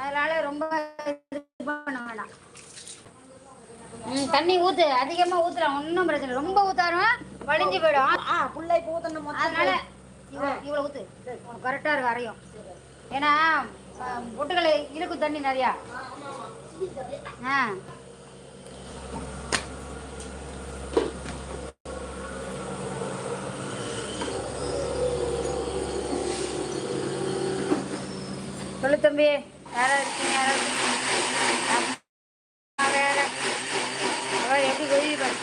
அதனால ரொம்ப இது பண்ண வேணாம். தண்ணி ஊற்று, அதிகமாக ஊற்றலாம், ஒன்றும் பிரச்சனை இல்லை. ரொம்ப ஊற்றாரும் வடிஞ்சு போயிடும். புள்ளை ஊற்றணும். அதனால இவ்வளோ ஊற்று, கரெக்டாக இருக்கும் அரையும். ஏன்னா பொட்டுக்கலை இழுக்கும் தண்ணி நிறையா. சொல்லு தம்பி, யாராவது இருக்கீங்க? யாராவது எப்படி கொதிச்சு பாரு.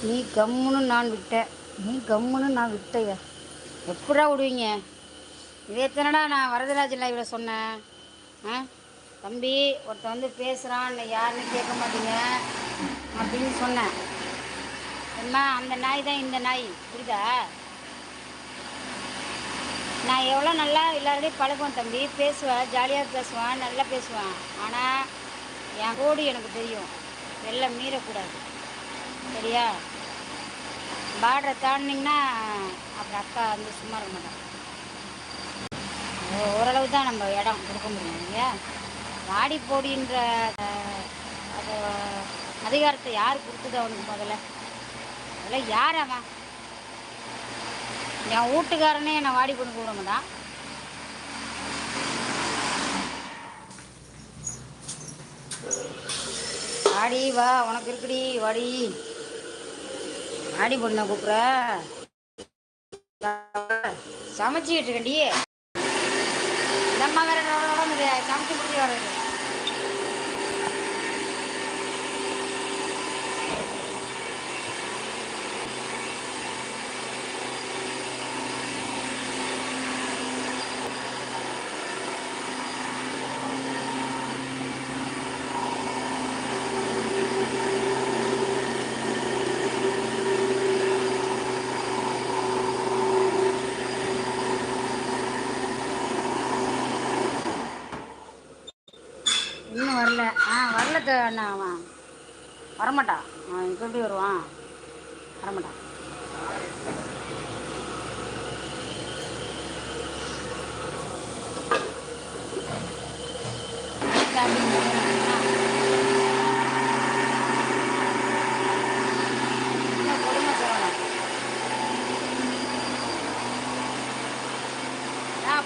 நீ கம்முன்னு நான் விட்டேன், நீ கம்முன்னு நான் விட்டைய. எப்படா விடுவீங்க? இதே தானடா நான் வரதராஜன் லைவ்ல சொன்னேன். தம்பி ஒருத்தன் வந்து பேசுகிறான், யாருன்னு கேட்க மாட்டீங்க அப்படின்னு சொன்னேன். அம்மா அந்த நாய் தான் இந்த நாய், புரியுதா? நான் எவ்வளோ நல்லா எல்லாரோடையும் பழகுவேன் தம்பி, பேசுவேன், ஜாலியாக பேசுவேன், நல்லா பேசுவேன். ஆனால் என் கோடு எனக்கு தெரியும், எல்லாம் மீறக்கூடாது, சரியா? பார்டரை தாண்டிங்கன்னா அப்புறம் அக்கா வந்து சும்மா இருக்க மாட்டான். ஓரளவு தான் நம்ம இடம் கொடுக்க முடியும் இல்லையா? வாடி போடின்ற அது அதிகாரத்தை யார் கொடுத்தது அவனுக்கு? முதல்ல யார் அவன்? என் வீட்டுக்காரனே என்னை வாடி போட்டு கூப்பிட மாட்டான். வாடி வா, உனக்கு இருக்குடி, வாடி வாடி பொண்ணை கூப்பிட்ற. சமைச்சிக்கிட்டு இருக்கண்டி, நம்ம வேற சமைச்சு முடிச்சு வர்றது. இன்னும் வரல. வரல அண்ணா, அவன் வரமாட்டான். அவன் இப்போ எப்படி வருவான்? வரமாட்டான்.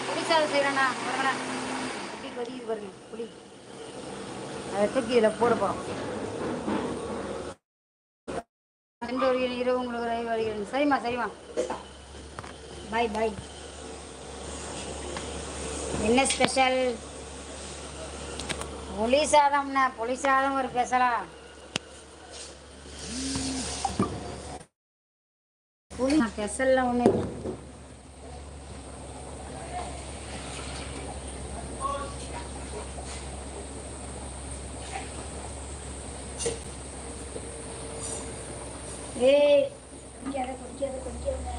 புளி சாதம் செய்கிறேண்ணா, வரங்கண்ணா. எப்படி கொதிக்குது பாருங்க புளி. அதை தூக்கி இதில் போட போகிறோம். ரெண்டு வருகிறேன், இரவு உங்களுக்கு ரவி வருகிறேன். சரிம்மா சரிம்மா, பாய் பாய். என்ன ஸ்பெஷல்? புளி சாதம்ண்ணா, புளி சாதம் ஒரு ஸ்பெஷலா? புளி ஸ்பெஷலில் ஒன்று குடிக்காத.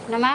என்னம்மா